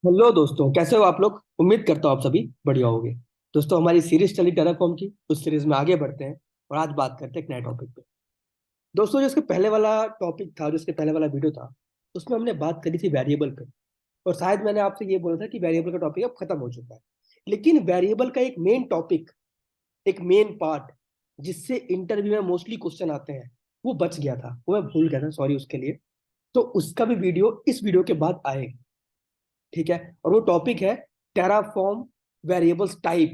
Hello दोस्तों, कैसे हो आप लोग। उम्मीद करता हूँ आप सभी बढ़िया होंगे। दोस्तों, हमारी सीरीज चली टेराफॉर्म की, उस सीरीज में आगे बढ़ते हैं और आज बात करते हैं एक नए टॉपिक पे। दोस्तों, जो इसके पहले वाला टॉपिक था, जो इसके पहले वाला वीडियो था, उसमें हमने बात करी थी वेरिएबल पे। और शायद मैंने आपसे ये बोला था कि वेरिएबल का टॉपिक अब खत्म हो चुका है। लेकिन वेरिएबल का एक मेन टॉपिक, एक मेन पार्ट, जिससे इंटरव्यू में मोस्टली क्वेश्चन आते हैं, वो बच गया था, वो मैं भूल गया था, सॉरी उसके लिए। तो उसका भी वीडियो इस वीडियो के बाद आएगा। ठीक है। और वो टॉपिक है टेराफॉर्म वेरिएबल्स टाइप,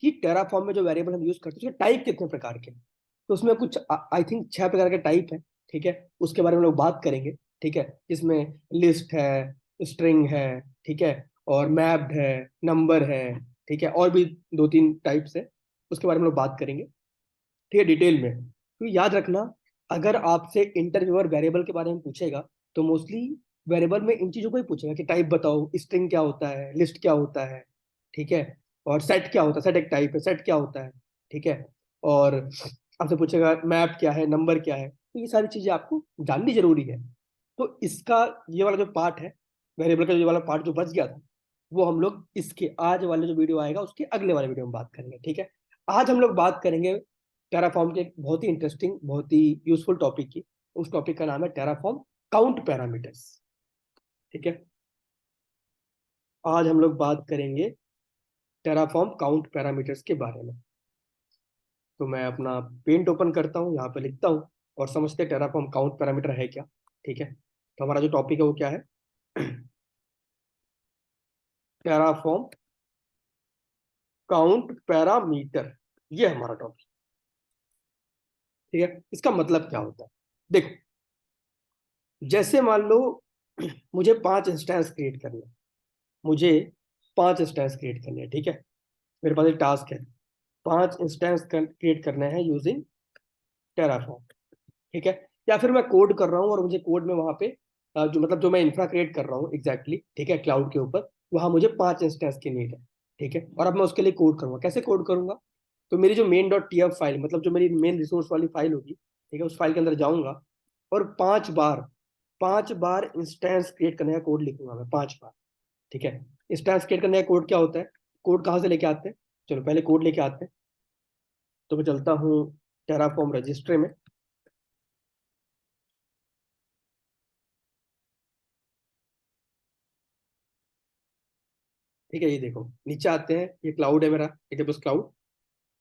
कि टेराफॉर्म में जो वेरिएबल हम यूज करते हैं उसके टाइप कितने प्रकार के हैं। तो उसमें कुछ आई थिंक 6 प्रकार के टाइप है। ठीक है। उसके बारे में लोग बात करेंगे। ठीक है। इसमें लिस्ट है, स्ट्रिंग है, ठीक है, और मैप्ड है, नंबर है, ठीक है, और भी 2-3 टाइप्स है। उसके बारे में लोग बात करेंगे, ठीक है, डिटेल में। तो याद रखना, अगर आपसे इंटरव्यूअर वेरिएबल के बारे में पूछेगा तो मोस्टली वेरिएबल में इन चीजों को ही पूछेगा कि टाइप बताओ, स्ट्रिंग क्या होता है, लिस्ट क्या होता है, ठीक है, और सेट क्या होता है, सेट एक टाइप है, सेट क्या होता है, ठीक है, और आपसे पूछेगा मैप क्या है, नंबर क्या है। तो ये सारी चीजें आपको जाननी जरूरी है। तो इसका ये वाला जो पार्ट है, वेरिएबल का ये वाला पार्ट जो बच गया था, वो हम लोग इसके आज वाले जो वीडियो आएगा उसके अगले वाले वीडियो में बात करेंगे। ठीक है। आज हम लोग बात करेंगे टेराफॉर्म के एक बहुत ही इंटरेस्टिंग, बहुत ही यूजफुल टॉपिक की। उस टॉपिक का नाम है टेराफॉर्म काउंट पैरामीटर्स। ठीक है। आज हम लोग बात करेंगे टेराफॉर्म काउंट पैरामीटर्स के बारे में। तो मैं अपना पेंट ओपन करता हूँ, यहाँ पे लिखता हूँ और समझते हैं टेराफॉर्म काउंट पैरामीटर है क्या। ठीक है। तो हमारा जो टॉपिक है वो क्या है? टेराफॉर्म काउंट पैरामीटर, ये हमारा टॉपिक। ठीक है। इसका मतलब क्या होता है? देखो, जैसे मान लो मुझे 5 इंस्टेंस क्रिएट करने हैं। मुझे 5 इंस्टेंस क्रिएट करने हैं। ठीक है। मेरे पास एक टास्क है, 5 इंस्टेंस क्रिएट करने हैं यूजिंग टेराफॉर्म। ठीक है। या फिर मैं कोड कर रहा हूँ और मुझे कोड में वहां पे जो मतलब जो मैं इंफ्रा क्रिएट कर रहा हूँ एग्जैक्टली, ठीक है, क्लाउड के ऊपर, वहां मुझे 5 इंस्टेंस की नीड है। ठीक है। और अब मैं उसके लिए कोड करूंगा। कैसे कोड करूंगा? तो मेरी जो मेन डॉट टीएफ फाइल, मतलब जो मेरी मेन रिसोर्स वाली फाइल होगी, ठीक है, उस फाइल के अंदर जाऊंगा और 5 बार, 5 बार इंस्टेंस क्रिएट करने का कोड लिखूंगा मैं, 5 बार। ठीक है। इंस्टेंस क्रिएट करने का कोड क्या होता है? कोड कहाँ से लेके आते हैं? चलो पहले कोड लेके आते हैं। तो मैं चलता हूँ टेराफॉर्म रजिस्ट्री में। ठीक है। ये देखो, नीचे आते हैं, ये क्लाउड है मेरा, ठीक है, बस क्लाउड।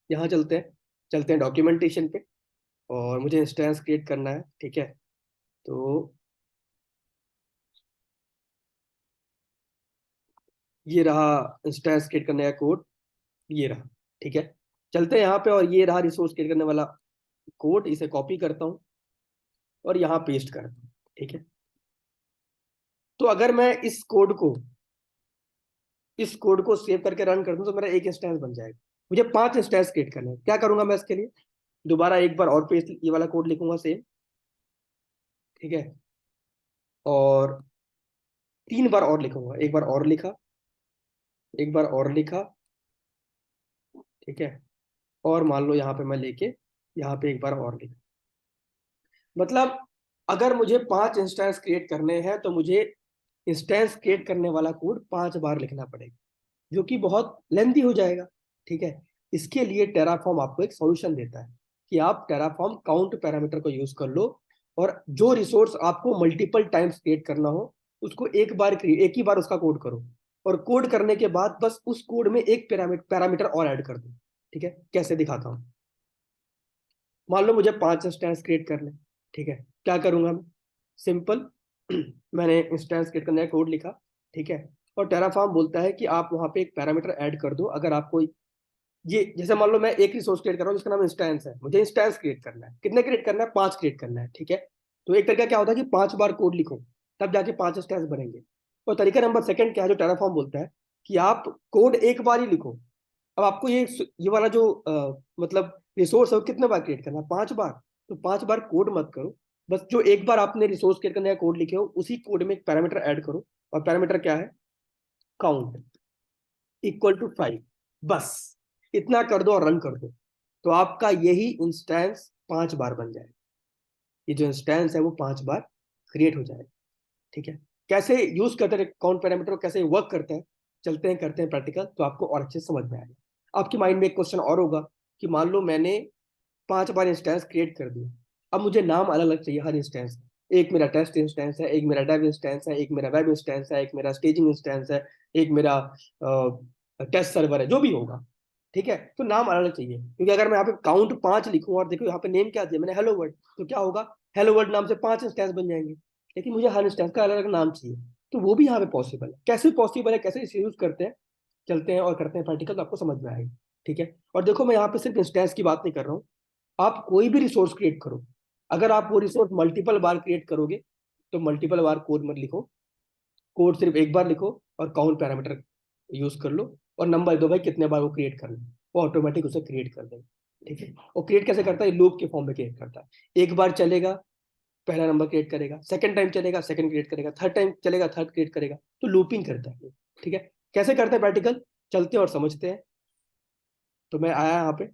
यहाँ चलते हैं, चलते हैं डॉक्यूमेंटेशन पे, और मुझे इंस्टेंस क्रिएट करना है। ठीक है। तो ये रहा इंस्टेंस क्रिएट करने का कोड, ये रहा। ठीक है। चलते हैं यहाँ पे, और ये रहा रिसोर्स क्रिएट करने वाला कोड। इसे कॉपी करता हूँ और यहाँ पेस्ट करता हूँ। ठीक है। तो अगर मैं इस कोड को सेव करके रन कर दूं तो मेरा एक इंस्टेंस बन जाएगा। मुझे 5 इंस्टेंस क्रिएट करने हैं। क्या करूंगा मैं इसके लिए? दोबारा एक बार और पेस्ट, ये वाला कोड लिखूंगा सेम। ठीक है। और 3 बार और लिखूंगा, एक बार और लिखा, एक बार और लिखा, ठीक है, और मान लो यहाँ पे मैं लेके यहाँ पे एक बार और लिखा। मतलब अगर मुझे 5 इंस्टेंस क्रिएट करने हैं तो मुझे इंस्टेंस क्रिएट करने वाला कोड 5 बार लिखना पड़ेगा, जो कि बहुत लेंथी हो जाएगा। ठीक है। इसके लिए टेराफॉर्म आपको एक सॉल्यूशन देता है कि आप टेराफॉर्म काउंट पैरामीटर को यूज कर लो, और जो रिसोर्स आपको मल्टीपल टाइम्स क्रिएट करना हो उसको एक ही बार उसका कोड करो, और कोड करने के बाद बस उस कोड में एक पैरामीटर और ऐड कर दो। ठीक है। कैसे दिखाता हूँ। मान लो मुझे 5 इंस्टेंस क्रिएट करने, ठीक है, क्या करूंगा मैं? सिंपल, मैंने इंस्टेंस क्रिएट करने का कोड लिखा, ठीक है, और टेराफॉर्म बोलता है कि आप वहां पे एक पैरामीटर ऐड कर दो। अगर आपको ये, जैसे मान लो मैं एक रिसोर्स क्रिएट कर रहा हूँ जिसका नाम इंस्टेंस है, मुझे इंस्टेंस क्रिएट करना है। कितने क्रिएट करना है? 5 क्रिएट करना है। ठीक है। तो एक तरीका क्या होता है कि 5 बार कोड लिखो, तब जाके 5 इंस्टेंस बनेंगे। और तरीका नंबर सेकंड क्या है, जो टेराफॉर्म बोलता है कि आप कोड एक बार ही लिखो। अब आपको ये वाला जो मतलब रिसोर्स है वो कितने बार क्रिएट करना है? 5 बार। तो 5 बार कोड मत करो, बस जो एक बार आपने रिसोर्स क्रिएट करने का कोड लिखे हो उसी कोड में एक पैरामीटर ऐड करो। और पैरामीटर क्या है? Count equal to 5। बस इतना कर दो और रन कर दो, तो आपका यही इंस्टेंस 5 बार बन जाएगा। ये जो इंस्टेंस है वो 5 बार क्रिएट हो जाएगा। ठीक है। कैसे यूज करते हैं काउंट पैरामीटर, कैसे वर्क करते हैं, चलते हैं करते हैं प्रैक्टिकल, तो आपको और अच्छे से समझ में आएगा। आपके माइंड में एक क्वेश्चन और होगा कि मान लो मैंने 5 बार इंस्टेंस क्रिएट कर दिया, अब मुझे नाम अलग अलग चाहिए हर इंस्टेंस का। एक मेरा टेस्ट इंस्टेंस है, एक मेरा डेव इंस्टेंस है, एक मेरा वेब इंस्टेंस है, एक मेरा स्टेजिंग इंस्टेंस है, एक मेरा टेस्ट सर्वर है, जो भी होगा। ठीक है, तो नाम अलग अलग चाहिए, क्योंकि अगर मैं यहाँ पे काउंट 5 लिखूं और देखो यहाँ पे नेम क्या दिया मैंने, हेलो वर्ल्ड, तो क्या होगा, हेलो वर्ल्ड नाम से 5 इंस्टेंस बन जाएंगे। लेकिन मुझे हर इंस्टेंस का अलग अलग नाम चाहिए, तो वो भी यहाँ पे पॉसिबल है। कैसे पॉसिबल है, कैसे इसे यूज करते हैं, चलते हैं और करते हैं प्रैक्टिकल, तो आपको समझ में आएगी। ठीक है, और देखो मैं यहाँ पे सिर्फ इंस्टेंस की बात नहीं कर रहा हूँ, आप कोई भी रिसोर्स क्रिएट करो, अगर आप वो रिसोर्स मल्टीपल बार क्रिएट करोगे तो मल्टीपल बार कोड मत लिखो, कोड सिर्फ एक बार लिखो और काउंट पैरामीटर यूज कर लो, और नंबर दो भाई कितने बार वो क्रिएट करना, वो ऑटोमेटिक उसे क्रिएट कर देगा। ठीक है, और क्रिएट कैसे करता है, लूप के फॉर्म में क्रिएट करता है। एक बार चलेगा, पहला नंबर क्रिएट करेगा, सेकंड टाइम चलेगा, सेकंड क्रिएट करेगा, थर्ड टाइम चलेगा, थर्ड क्रिएट करेगा, तो लूपिंग करता है। ठीक है, कैसे करते हैं प्रैक्टिकल, चलते हैं और समझते हैं। तो मैं आया यहाँ पे,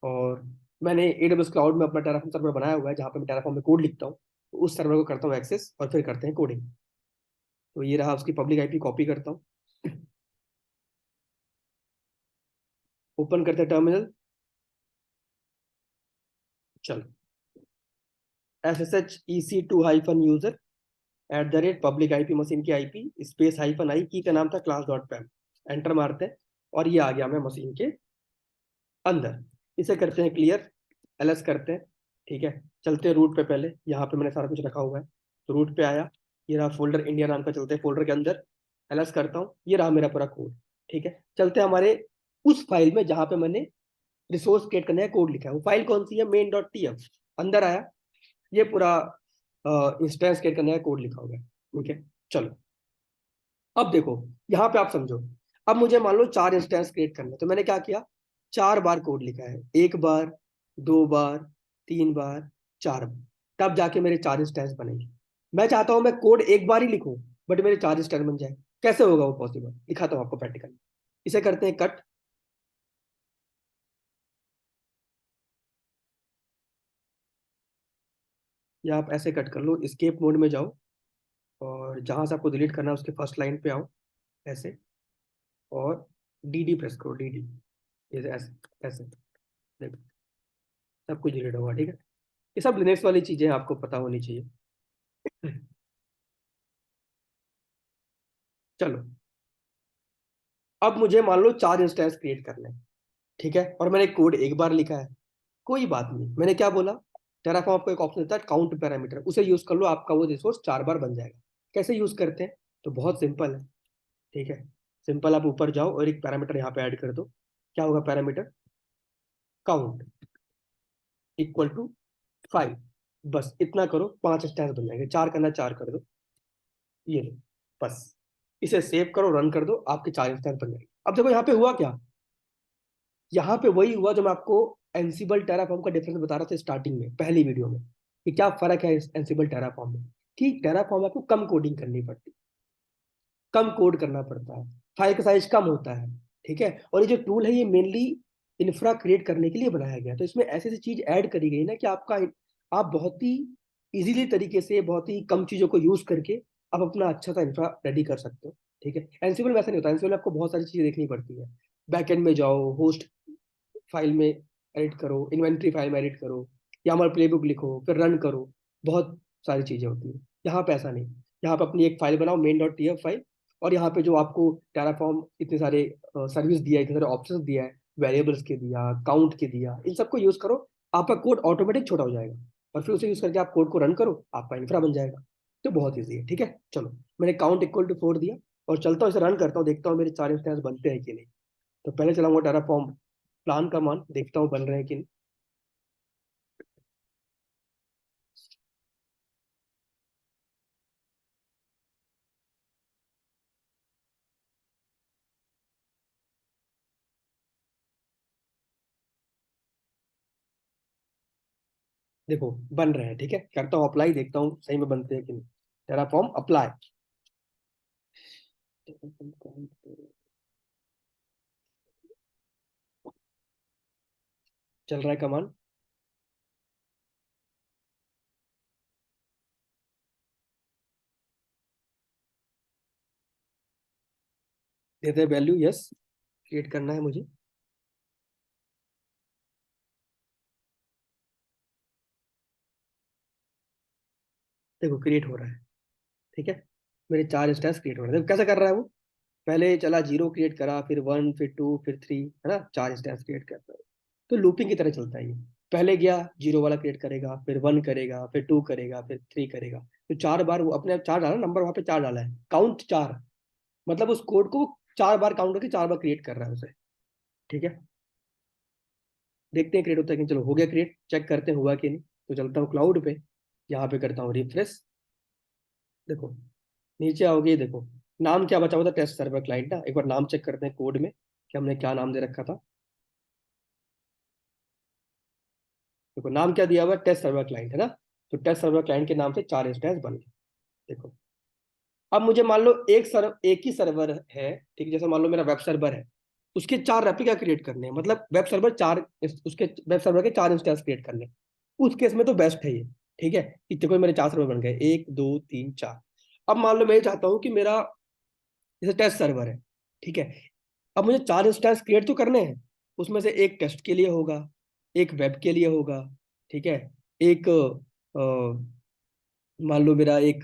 और मैंने AWS क्लाउड में अपना टेराफॉर्म सर्वर बनाया हुआ है, जहाँ पे मैं टेराफॉर्म में कोड लिखता हूँ, तो उस सर्वर को करता हूँ एक्सेस और फिर करते हैं कोडिंग। तो ये रहा, उसकी पब्लिक आईपी कॉपी करता हूँ, ओपन करते हैं टर्मिनल। चलो, SSH EC2 -user @ public IP, machine की आईपी स्पेस -i, की का नाम था class.pem, एंटर मारते हैं और ये आ गया मैं मशीन के अंदर। इसे करते हैं क्लियर, एलएस करते हैं। ठीक है, चलते हैं रूट पे, पहले यहाँ पे मैंने सारा कुछ रखा हुआ है, तो रूट पे आया, ये रहा फोल्डर इंडिया नाम का, चलते हैं फोल्डर के अंदर, एलएस करता हूँ, ये रहा मेरा पूरा कोड। ठीक है, चलते हैं हमारे उस फाइल में जहाँ पे मैंने रिसोर्स क्रिएट करने का कोड लिखा है। वो फाइल कौन सी है, main.tf। अंदर आया, ये पूरा इंस्टेंस क्रिएट करने का कोड लिखा हुआ है। ठीक है, चलो अब देखो, यहाँ पे आप समझो, अब मुझे मान लो 4 इंस्टेंस क्रिएट करना है, तो मैंने क्या किया, 4 बार कोड लिखा है, 1 बार, 2 बार, 3 बार, 4 बार, तब जाके मेरे 4 इंस्टेंस बनेंगे। मैं चाहता हूं मैं कोड एक बार ही लिखूं, बट मेरे 4 इंस्टेंस बन जाए, कैसे होगा वो पॉसिबल, दिखाता हूं आपको प्रैक्टिकल। इसे करते हैं कट, या आप ऐसे कट कर लो, स्केप मोड में जाओ, और जहां से आपको डिलीट करना है उसके फर्स्ट लाइन पे आओ, ऐसे, और DD प्रेस करो, DD, ये ऐसे ऐसे, देखो सब कुछ डिलीट होगा। ठीक है, ये सब लिनक्स वाली चीजें आपको पता होनी चाहिए। चलो, अब मुझे मान लो 4 इंस्टेंस क्रिएट करने हैं। ठीक है, और मैंने कोड एक बार लिखा है, कोई बात नहीं, मैंने क्या बोला, टेराफॉर्म आपको एक ऑप्शन देता है काउंट पैरामीटर, उसे यूज कर लो, आपका वो रिसोर्स 4 बार बन जाएगा। कैसे यूज करते हैं, तो बहुत सिंपल है। ठीक है, सिंपल, आप ऊपर जाओ और एक पैरामीटर यहाँ पे ऐड कर दो। क्या होगा पैरामीटर, काउंट =5, बस इतना करो, 5 इंस्टेंस बन जाएंगे, 4 करना 4 कर दो, ये लो, बस इसे सेव करो, रन कर दो, आपके 4 इंस्टेंस बन जाएंगे। अब देखो यहाँ पे हुआ क्या, यहाँ पे वही हुआ जो मैं आपको एंसिबल टेराफॉर्म का डिफरेंस बता रहा था स्टार्टिंग में, पहली वीडियो में, कि क्या फर्क है एंसिबल टेराफॉर्म में। कि टेराफॉर्म आपको कम कोडिंग करनी पड़ती, कम कोड करना पड़ता है, फाइल का साइज कम होता है। ठीक है, और ये जो टूल है ये मेनली इंफ्रा क्रिएट करने के लिए बनाया गया, तो इसमें ऐसी ऐसी चीज ऐड करी गई ना कि आपका, आप बहुत ही इजीली तरीके से, बहुत ही कम चीजों को यूज करके आप अपना अच्छा सा इंफ्रा रेडी कर सकते हो। ठीक है, एंसिबल वैसा नहीं होता, एंसिबल आपको बहुत सारी चीजें देखनी पड़ती है, बैकएंड में जाओ, होस्ट फाइल में एडिट करो, इन्वेंट्री फाइल में एडिट करो, या हमारा प्ले बुक लिखो, फिर रन करो, बहुत सारी चीजें होती हैं। यहाँ पे ऐसा नहीं, यहाँ पे अपनी एक फाइल बनाओ, main.tf फाइल, और यहाँ पे जो आपको टेराफॉर्म इतने सारे सर्विस दिया है, इतने सारे ऑप्शंस दिया है, वेरिएबल्स के दिया, काउंट के दिया, इन सबको यूज करो, आपका कोड ऑटोमेटिक छोटा हो जाएगा, और फिर उसे यूज करके आप कोड को रन करो, आपका इंफ्रा बन जाएगा। तो बहुत ईजी है। ठीक है, चलो, मैंने काउंट =4 दिया, और चलता हूँ इसे रन करता हूँ, देखता हूँ मेरे 4 इंस्टेंस बनते हैं कि नहीं। तो पहले चलाऊंगा टेराफॉर्म प्लान का मान, देखता हूँ बन रहे हैं कि नहीं। देखो बन रहे हैं। ठीक है, करता हूँ अप्लाई, देखता हूँ सही में बनते हैं कि नहीं। टेराफॉर्म अप्लाई, चल रहा है कमांड, देते हैं वैल्यू, यस क्रिएट करना है मुझे। देखो क्रिएट हो रहा है, ठीक है, मेरे 4 इंस्टेंस क्रिएट हो रहे हैं। देखो कैसे कर रहा है वो, पहले चला 0 क्रिएट करा, फिर 1, फिर 2, फिर 3, है ना, 4 इंस्टेंस क्रिएट करता है। तो लूपिंग की तरह चलता है ये। पहले गया 0 वाला क्रिएट करेगा, फिर 1 करेगा, फिर 2 करेगा, फिर 3 करेगा। तो 4 बार वो अपने आप 4 डाला, नंबर वहां पे 4 डाला है, काउंट 4, मतलब उस कोड को 4 बार काउंट करके 4 बार क्रिएट कर रहा है उसे। ठीक है, देखते हैं क्रिएट होता है कि, चलो हो गया क्रिएट, चेक करते हैं हुआ कि नहीं। तो चलता हूँ क्लाउड पे, यहाँ पे करता हूँ रिफ्रेश। देखो नीचे आओगे, देखो नाम क्या बचा हुआ था, टेस्ट सर्वर क्लाइंट ना। एक बार नाम चेक करते हैं कोड में कि हमने क्या नाम दे रखा था। देखो नाम क्या दिया हुआ है, टेस्ट सर्वर क्लाइंट, है ना। तो टेस्ट सर्वर क्लाइंट के नाम से 4 इंस्टेंस बन गए। देखो अब मुझे मान लो एक ही सर्वर है, ठीक है, जैसे मान लो मेरा वेब सर्वर है, उसके 4 रेप्लिका क्रिएट करने हैं, मतलब वेब सर्वर उसके वेब सर्वर के 4 इंस्टेंस क्रिएट करने हैं। उस केस में तो बेस्ट है ये। ठीक है, कि देखो मेरे 4 सर्वर बन गए, 1 2 3 4। अब मान लो मैं ये चाहता हूँ कि मेरा जैसे टेस्ट सर्वर है, ठीक है, अब मुझे 4 इंस्टेंस क्रिएट तो करने हैं। उसमें से एक टेस्ट के लिए होगा, एक वेब के लिए होगा, ठीक है, एक मान लो मेरा एक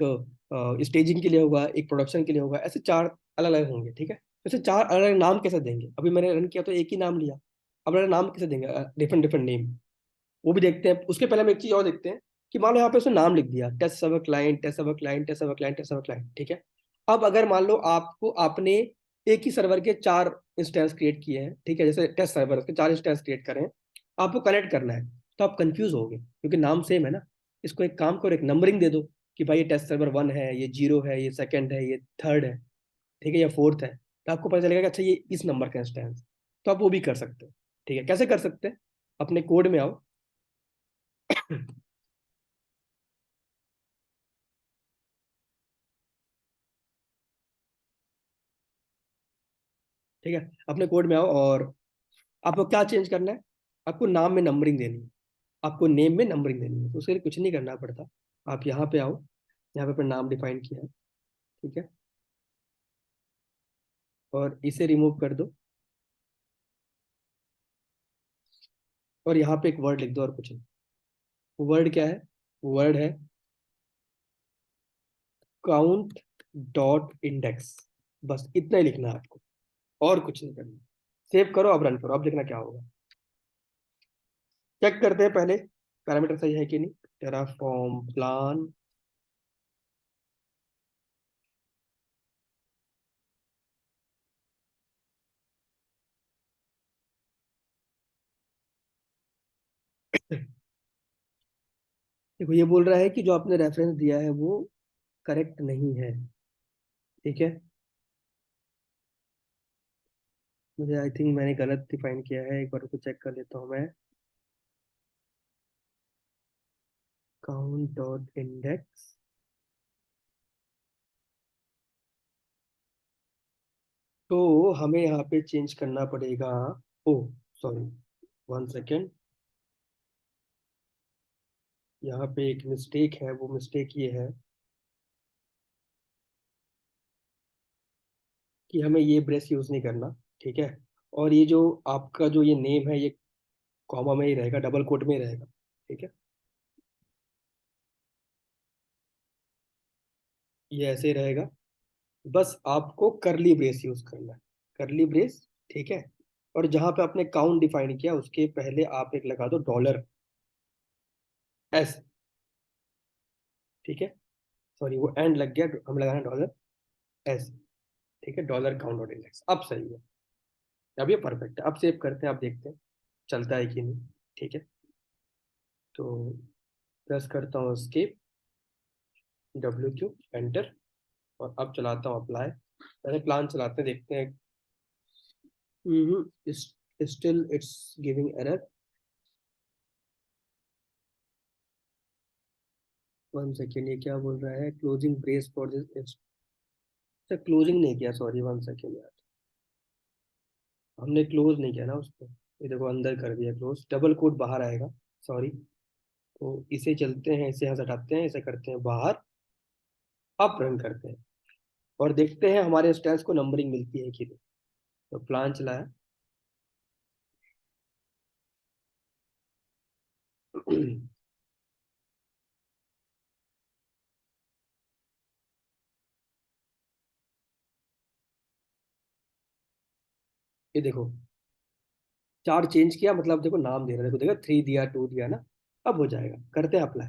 स्टेजिंग के लिए होगा, एक प्रोडक्शन के लिए होगा, ऐसे 4 अलग अलग होंगे। ठीक है, तो ऐसे 4 अलग अलग नाम कैसे देंगे, अभी मैंने रन किया तो एक ही नाम लिया, अब मेरा नाम कैसे देंगे, डिफरेंट डिफरेंट नेम। वो भी देखते हैं। उसके पहले हम एक चीज और देखते हैं कि मान लो यहाँ पे उसने नाम लिख दिया, test server client, test server client, test server client, test server client, ठीक है। अब अगर मान लो आपने एक ही सर्वर के 4 इंस्टेंस क्रिएट किए हैं, ठीक है, जैसे टेस्ट सर्वर उसके 4 इंस्टेंस क्रिएट करें, आपको कनेक्ट करना है, तो आप कंफ्यूज हो गए क्योंकि नाम सेम है ना। इसको एक काम करो, एक नंबरिंग दे दो कि भाई ये टेस्ट सर्वर 1 है, ये 0 है, ये सेकंड है, ये थर्ड है, ठीक है, या फोर्थ है। तो आपको पता चलेगा कि अच्छा ये इस नंबर का इंस्टेंस। तो आप वो भी कर सकते हो। ठीक है, कैसे कर सकते हैं, अपने कोड में आओ। ठीक है, अपने कोड में आओ और आपको क्या चेंज करना है, आपको नाम में नंबरिंग देनी है, आपको नेम में नंबरिंग देनी है। तो उसके लिए कुछ नहीं करना पड़ता, आप यहाँ पे आओ, यहाँ पे अपना नाम डिफाइन किया है, ठीक है, और इसे रिमूव कर दो, और यहाँ पे एक वर्ड लिख दो, और कुछ नहीं। वर्ड क्या है, वर्ड है काउंट डॉट इंडेक्स, बस इतना ही लिखना है आपको, और कुछ नहीं करना। सेव करो, अब रन करो, अब देखना क्या होगा। चेक करते हैं पहले पैरामीटर सही है कि नहीं। टेराफॉर्म प्लान, देखो ये बोल रहा है कि जो आपने रेफरेंस दिया है वो करेक्ट नहीं है। ठीक है, मुझे आई थिंक मैंने गलत डिफाइन किया है, एक बार को चेक कर लेता हूँ मैं। काउंट डॉट इंडेक्स, तो हमें यहाँ पे चेंज करना पड़ेगा। ओ सॉरी, 1 सेकेंड, यहाँ पे एक मिस्टेक है, वो मिस्टेक ये है कि हमें ये ब्रेस यूज नहीं करना। ठीक है, और ये जो आपका जो ये नेम है, ये कॉमा में ही रहेगा, डबल कोट में ही रहेगा। ठीक है, ये ऐसे ही रहेगा, बस आपको करली ब्रेस यूज करना है, करली ब्रेस। ठीक है, और जहां पे आपने काउंट डिफाइन किया उसके पहले आप एक लगा दो $S। ठीक है, सॉरी वो एंड लग गया, हम लगाना $S। ठीक है, डॉलर काउंट डॉट इंडेक्स, अब सही है, अब ये परफेक्ट है। अब सेव करते हैं, अब देखते हैं चलता है कि नहीं। ठीक है, तो प्रेस करता हूँ escape, W एंटर, और अब चलाता हूँ अप्लाई। पहले प्लान चलाते हैं, देखते हैं। Still it's giving error, 1 second, ये क्या बोल रहा है, क्लोजिंग ब्रेस फॉर दिस। अच्छा क्लोजिंग नहीं किया, सॉरी, 1 सेकेंड यार, हमने क्लोज नहीं किया ना उसको। ये देखो अंदर कर दिया क्लोज, डबल कोट बाहर आएगा, सॉरी। तो इसे चलते हैं, इसे यहाँ से हटाते हैं, इसे करते हैं बाहर, अब रन करते हैं। और देखते हैं हमारे इंस्टेंस को नंबरिंग मिलती है कि नहीं। तो प्लान चलाया। ये देखो, 4 चेंज किया, मतलब देखो नाम दे रहा है, देखो देखो 3 दिया, 2 दिया ना। अब हो जाएगा, करते हैं अप्लाई।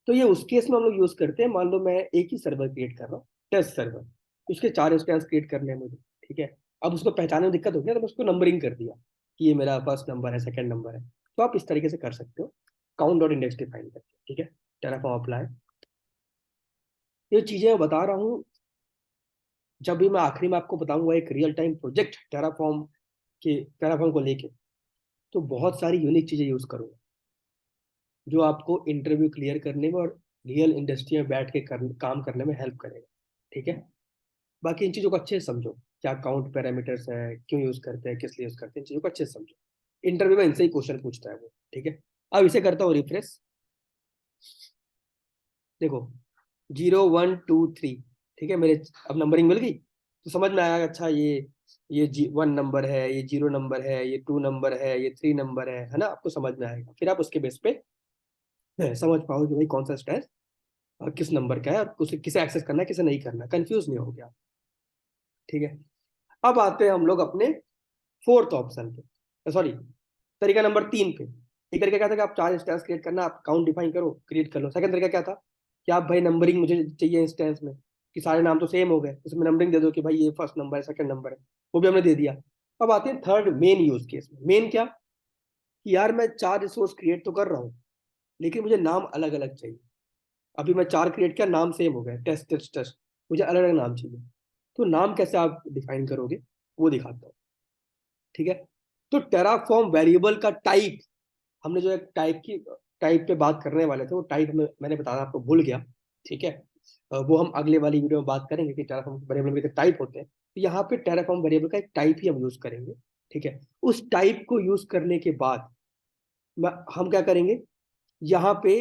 तो ये उस केस में हम लोग यूज करते हैं, मान लो मैं एक ही सर्वर क्रिएट कर रहा हूँ, टेस्ट सर्वर। उसके 4 इंस्टेंस क्रिएट करने हैं मुझे, ठीक है। अब उसको पहचानने में दिक्कत होगी ना, तो मैं उसको नंबरिंग कर दिया कि ये मेरा फर्स्ट नंबर है, सेकंड नंबर है। तो आप इस तरीके से कर सकते हो, काउंट डॉट इंडेक्स डिफाइन करके, ठीक है। Terraform apply. ये चीजें मैं बता रहा हूँ, जब भी मैं आखिरी में आपको बताऊंगा एक रियल टाइम प्रोजेक्ट टेराफॉर्म को लेके, तो बहुत सारी यूनिक चीजें यूज करूंगा, जो आपको इंटरव्यू क्लियर करने में और रियल इंडस्ट्री में बैठ के काम करने में हेल्प करेगा, ठीक है। बाकी इन चीज़ों को अच्छे से समझो, क्या काउंट पैरामीटर्स है, क्यों यूज़ करते हैं, किस लिए यूज़ करते हैं, इन चीज़ों को अच्छे से समझो। इंटरव्यू में इनसे ही क्वेश्चन पूछता है वो, ठीक है। अब इसे करता हूँ रिफ्रेश। देखो 0 1 2 3, ठीक है मेरे। अब नंबरिंग मिल गई, तो समझ में आया, अच्छा ये 1 नंबर है, ये 0 नंबर है, ये 2 नंबर है, ये 3 नंबर है ना। आपको समझ में आएगा, फिर आप उसके बेस पे समझ पाओ कि भाई कौन सा स्टैक और किस नंबर का है, और उसे किसे एक्सेस करना है, किसे नहीं करना, कंफ्यूज नहीं हो गया, ठीक है। अब आते हैं हम लोग अपने फोर्थ ऑप्शन पे, सॉरी, तरीका नंबर 3 पे। एक तरीका क्या था कि आप 4 इंस्टेंस क्रिएट करना, आप काउंट डिफाइन करो, क्रिएट कर लो। सेकंड तरीका क्या था कि आप भाई नंबरिंग मुझे चाहिए इंस्टेंस में, कि सारे नाम तो सेम हो गए, उसमें नंबरिंग दे दो कि भाई ये फर्स्ट नंबर है, सेकंड नंबर है, वो भी हमने दे दिया। अब आते हैं थर्ड मेन यूज केस में। मेन क्या, कि यार मैं 4 रिसोर्स क्रिएट तो कर रहा हूँ, लेकिन मुझे नाम अलग अलग चाहिए। अभी मैं 4 क्रिएट किया, नाम सेम हो गया, टेस्ट टेस्ट टेस्ट, मुझे अलग अलग नाम चाहिए। तो नाम कैसे आप डिफाइन करोगे, वो दिखाता हूँ, ठीक है। तो टेराफॉर्म वेरिएबल का टाइप, हमने जो एक टाइप पे बात करने वाले थे, वो टाइप में मैंने बताया, आपको भूल गया, ठीक है। वो हम अगले वाली वीडियो में बात करेंगे कि टेराफॉर्म वेरिएबल के टाइप होते हैं। तो यहाँ पे टेराफॉर्म वेरिएबल का एक टाइप ही हम यूज करेंगे, ठीक है। उस टाइप को यूज करने के बाद हम क्या करेंगे, यहाँ पे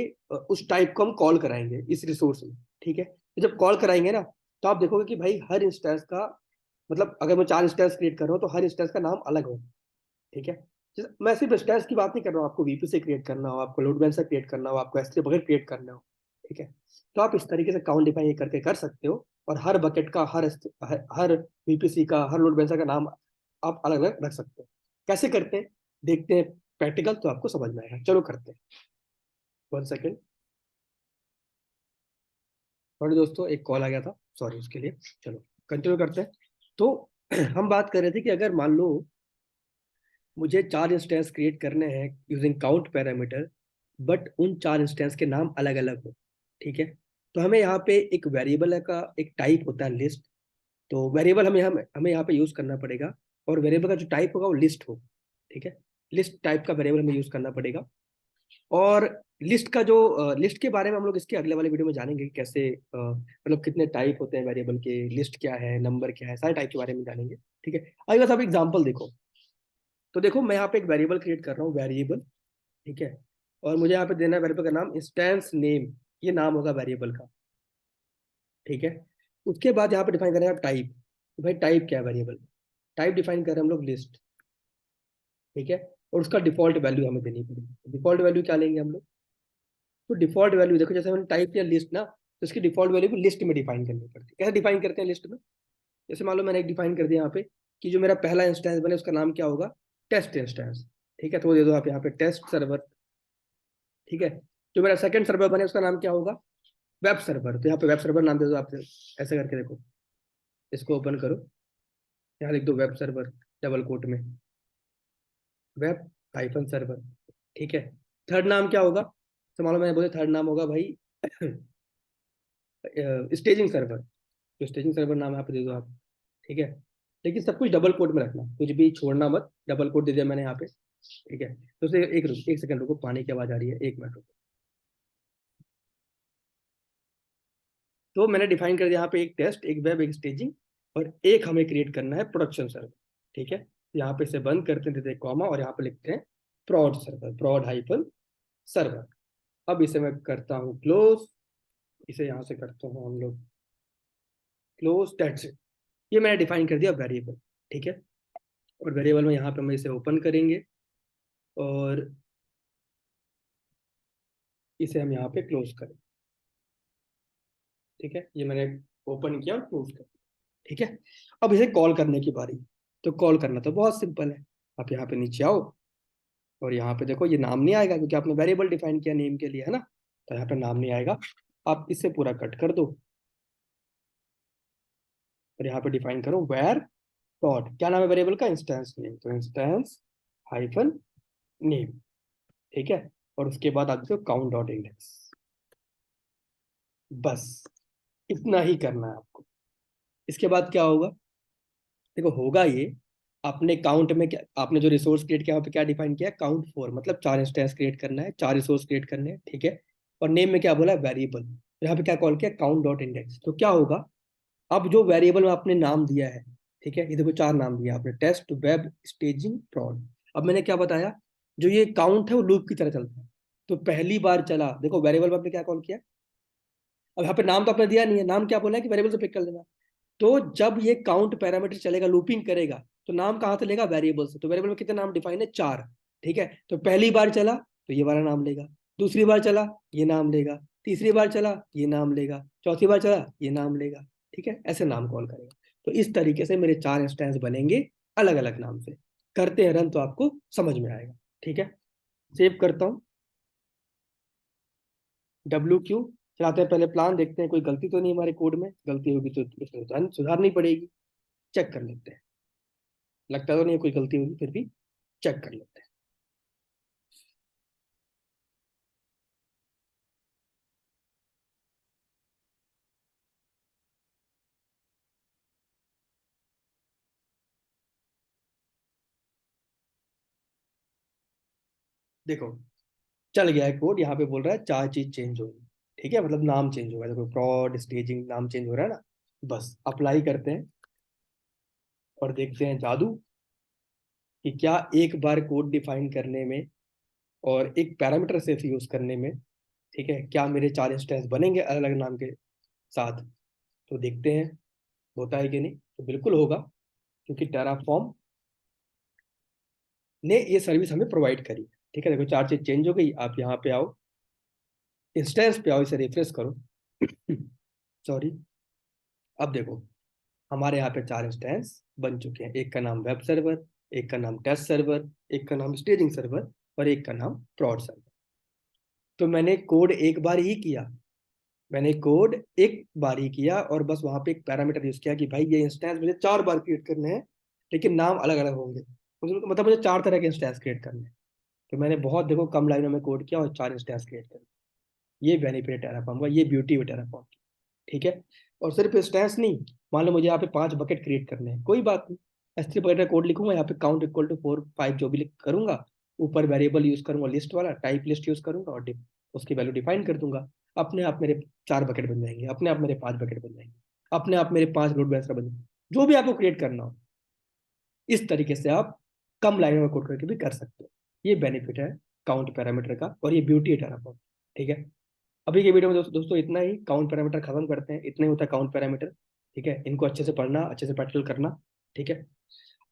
उस टाइप को हम कॉल कराएंगे इस रिसोर्स में, ठीक है। तो जब कॉल कराएंगे ना, तो आप देखोगे कि भाई हर इंस्टेंस का, मतलब अगर मैं 4 इंस्टेंस क्रिएट कर रहा हूँ, तो हर इंस्टेंस का नाम अलग हो, ठीक है। मैं सिर्फ स्टैट्स की बात नहीं कर रहा हूँ, आपको वीपी से क्रिएट करना हो, आपको लोड बैलेंसर क्रिएट करना हो, आपको एस3 बकेट क्रिएट करना हो, ठीक है। तो आप इस तरीके से काउंट डिफाइन करके कर सकते हो, और हर बकेट का, हर वीपीसी का, हर लोड बैलेंसर का नाम आप अलग अलग रख सकते हो। कैसे करते हैं, देखते हैं प्रैक्टिकल, तो आपको समझ में आएगा। चलो करते हैं, 1 सेकेंड। और दोस्तों एक कॉल आ गया था, सॉरी उसके लिए। चलो कंटिन्यू करते हैं। तो हम बात कर रहे थे कि अगर मान लो मुझे 4 इंस्टेंस क्रिएट करने हैं यूजिंग काउंट पैरामीटर, बट उन 4 इंस्टेंस के नाम अलग अलग हो, ठीक है। तो हमें यहाँ पे एक वेरिएबल का एक टाइप होता है लिस्ट। तो वेरिएबल हमें यहाँ पे यूज करना पड़ेगा, और वेरिएबल का जो टाइप होगा वो लिस्ट हो, ठीक है। लिस्ट टाइप का वेरिएबल हमें यूज करना पड़ेगा। और लिस्ट का जो लिस्ट के बारे में हम लोग इसके अगले वाले वीडियो में जानेंगे कि कैसे, मतलब कितने टाइप होते हैं वेरिएबल के, लिस्ट क्या है, नंबर क्या है, सारे टाइप के बारे में जानेंगे, ठीक है। अभी बस आप एग्जाम्पल देखो। तो देखो मैं यहाँ पे एक वेरिएबल क्रिएट कर रहा हूँ, वेरिएबल, ठीक है। और मुझे यहाँ पे देना है वेरिएबल का नाम इंस्टेंस नेम, ये नाम होगा वेरिएबल का, ठीक है। उसके बाद यहाँ पे डिफाइन करेंगे टाइप। भाई टाइप क्या है वेरिएबल, टाइप डिफाइन कर रहे हैं हम लोग लिस्ट, ठीक है। और उसका डिफॉल्ट वैल्यू हमें देनी पड़ेगी। डिफॉल्ट वैल्यू क्या लेंगे हम लोग, तो डिफॉल्ट वैल्यू देखो, जैसे हमने टाइप किया लिस्ट ना, तो उसकी डिफॉल्ट वैल्यू को लिस्ट में डिफाइन करनी पड़ती है। कैसे डिफाइन करते हैं लिस्ट में, जैसे मान लो मैंने एक डिफाइन कर दिया यहाँ पे कि जो मेरा पहला इंस्टेंस बने उसका नाम क्या होगा, टेस्ट इंस्टेंस, ठीक है। तो वो दे दो आप यहाँ पे टेस्ट सर्वर, ठीक है। जो मेरा सेकंड सर्वर बने उसका नाम क्या होगा, वेब सर्वर, तो यहाँ पे वेब सर्वर नाम दे दो आप। ऐसे करके देखो, इसको ओपन करो, यहाँ लिख दो वेब सर्वर, डबल कोट में, वेब हाइफन सर्वर, ठीक है। थर्ड नाम क्या होगा, तो मान लो मैंने बोले थर्ड नाम होगा भाई स्टेजिंग सर्वर, तो स्टेजिंग सर्वर नाम यहाँ पे दे दो आप, ठीक है। लेकिन सब कुछ डबल कोट में रखना, कुछ भी छोड़ना मत, डबल कोट दे दिया मैंने यहाँ पे, ठीक है। तो उसे एक सेकंड रुको, पानी की आवाज आ रही है, 1 मिनट रुको। तो मैंने डिफाइन कर दिया यहाँ पे एक टेस्ट, एक वेब, एक स्टेजिंग, और एक हमें क्रिएट करना है प्रोडक्शन सर्वर, ठीक है। यहाँ पे इसे बंद करते हैं, देते हैं कॉमा, और यहाँ पे लिखते हैं प्रॉड सर्वर, प्रॉड हाइफन सर्वर। अब इसे मैं करता हूँ क्लोज, इसे यहाँ से करते हैं हम लोग क्लोज, दैट्स इट। ये मैंने डिफाइन कर दिया वेरिएबल, ठीक है। और वेरिएबल में यहाँ पे हम इसे ओपन करेंगे और इसे हम यहाँ पे क्लोज करें, ठीक है। ये मैंने ओपन किया और क्लोज कर, ठीक है। अब इसे कॉल करने की बारी। तो कॉल करना तो बहुत सिंपल है। आप यहाँ पे नीचे आओ और यहाँ पे देखो ये नाम नहीं आएगा क्योंकि आपने वेरिएबल डिफाइन किया नेम के लिए, है ना। तो यहाँ पे नाम नहीं आएगा। आप इसे पूरा कट कर दो और यहाँ पे डिफाइन करो वेयर डॉट, क्या नाम है वेरिएबल का, इंस्टेंस नेम। तो इंस्टेंस हाइफन नेम, ठीक है। और उसके बाद आप देखो काउंट डॉट इंडेक्स। बस इतना ही करना है आपको। इसके बाद क्या होगा, देखो होगा ये, आपने काउंट में क्या, आपने जो रिसोर्स क्रिएट किया वहाँ पे क्या डिफाइन किया, काउंट फॉर, मतलब 4 इंस्टेंस क्रिएट करना है, 4 रिसोर्स क्रिएट करने हैं, ठीक है। और नेम में क्या बोला है, वेरिएबल। तो यहाँ पे क्या कॉल किया, काउंट डॉट इंडेक्स। तो क्या होगा, अब जो वेरिएबल में आपने नाम दिया है, ठीक है, ये देखो 4 नाम दिया आपने, टेस्ट, वेब, स्टेजिंग, प्रॉड। अब मैंने क्या बताया, जो ये काउंट है वो लूप की तरह चलता है। तो पहली बार चला, देखो वेरिएबल में आपने क्या कॉल किया। अब यहाँ पे नाम तो आपने दिया नहीं है, नाम क्या बोला है कि वेरिएबल से पिक कर लेना। तो जब ये काउंट पैरामीटर चलेगा, लूपिंग करेगा, तो नाम कहाँ से लेगा, वेरिएबल से। तो वेरिएबल में कितने नाम डिफाइन है, 4, ठीक है। तो पहली बार चला तो ये वाला नाम लेगा, दूसरी बार चला ये नाम लेगा, तीसरी बार चला ये नाम लेगा, चौथी बार चला ये नाम लेगा, ठीक है। ऐसे नाम कॉल करेगा। तो इस तरीके से मेरे 4 इंस्टेंस बनेंगे अलग अलग नाम से। करते हैं रन तो आपको समझ में आएगा, ठीक है। सेव करता हूँ, WQ चलाते हैं, पहले प्लान देखते हैं कोई गलती तो नहीं हमारे कोड में, गलती होगी तो उसमें सुधारनी पड़ेगी। चेक कर लेते हैं, लगता तो नहीं है कोई गलती होगी, फिर भी चेक कर लेते हैं। देखो चल गया है कोड, यहाँ पे बोल रहा है 4 चीज चेंज होगी, ठीक है, मतलब नाम चेंज होगा। देखो प्रॉड, स्टेजिंग, नाम चेंज हो रहा है ना। बस अप्लाई करते हैं और देखते हैं जादू, कि क्या एक बार कोड डिफाइन करने में और एक पैरामीटर सेफ यूज करने में, ठीक है, क्या मेरे 4 इंस्टेंस बनेंगे अलग अलग नाम के साथ। तो देखते हैं होता है कि नहीं। तो बिल्कुल होगा, क्योंकि टेराफॉर्म ने ये सर्विस हमें प्रोवाइड करी, ठीक है। देखो 4 चीज चेंज हो गई। आप यहाँ पे आओ, इंस्टेंस पे आओ, इसे रिफ्रेश करो। सॉरी। अब देखो हमारे यहाँ पे 4 इंस्टेंस बन चुके हैं। एक का नाम वेब सर्वर, एक का नाम टेस्ट सर्वर, एक का नाम स्टेजिंग सर्वर और एक का नाम प्रॉड सर्वर। तो मैंने कोड एक बार ही किया, मैंने कोड एक बार ही किया और बस वहां पे एक पैरामीटर यूज किया कि भाई ये इंस्टेंस मुझे 4 बार क्रिएट करने हैं, लेकिन नाम अलग अलग होंगे। मतलब मुझे 4 तरह के इंस्टेंस क्रिएट करने हैं। तो मैंने बहुत देखो कम लाइनों में कोड किया और 4 इंस्टेंस क्रिएट कर। ये बेनिफिट है टेराफॉर्म का, ये ब्यूटी है टेराफॉर्म की, ठीक है। और सिर्फ इंस्टेंस नहीं, मान लो मुझे यहाँ पे 5 बकेट क्रिएट करने हैं, कोई बात नहीं, S3 बकेट का कोड लिखूंगा, यहाँ पे काउंट इक्वल टू 4 5 जो भी लिख करूंगा, ऊपर वेरिएबल यूज करूंगा लिस्ट वाला, टाइप लिस्ट यूज करूंगा और उसकी वैल्यू डिफाइन कर दूंगा। अपने आप मेरे 4 बकेट बन जाएंगे, अपने आप मेरे 5 बकेट बन जाएंगे, अपने आप मेरे 5 लोड बैलेंसर बन जाएंगे। जो भी आपको क्रिएट करना हो, इस तरीके से आप कम लाइनों में कोड करके भी कर सकते हो। ये बेनिफिट है काउंट पैरामीटर का और ये ब्यूटी है टेराफॉर्म, ठीक है। अभी के वीडियो में दोस्तों इतना ही, काउंट पैरामीटर खत्म करते हैं। इतना ही होता है काउंट पैरामीटर, ठीक है। इनको अच्छे से पढ़ना, अच्छे से प्रैक्टिकल करना, ठीक है।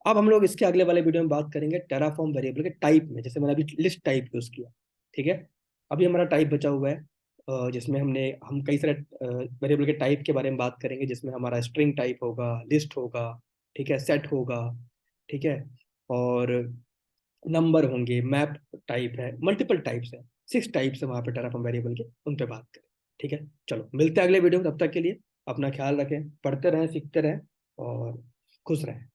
अब हम लोग इसके अगले वाले वीडियो में बात करेंगे टेराफॉर्म वेरिएबल के टाइप में, जैसे मैंने अभी लिस्ट टाइप यूज किया, ठीक है। अभी हमारा टाइप बचा हुआ है, जिसमें हम कई सारे वेरिएबल के टाइप के बारे में बात करेंगे, जिसमें हमारा स्ट्रिंग टाइप होगा, लिस्ट होगा, ठीक है, सेट होगा, ठीक है, और नंबर होंगे, मैप टाइप है, मल्टीपल टाइप्स है, 6 टाइप्स है वहाँ पे टेराफॉर्म वेरिएबल के, उन पे बात करें, ठीक है। चलो मिलते हैं अगले वीडियो में, तब तक के लिए अपना ख्याल रखें, पढ़ते रहें, सीखते रहें और खुश रहें।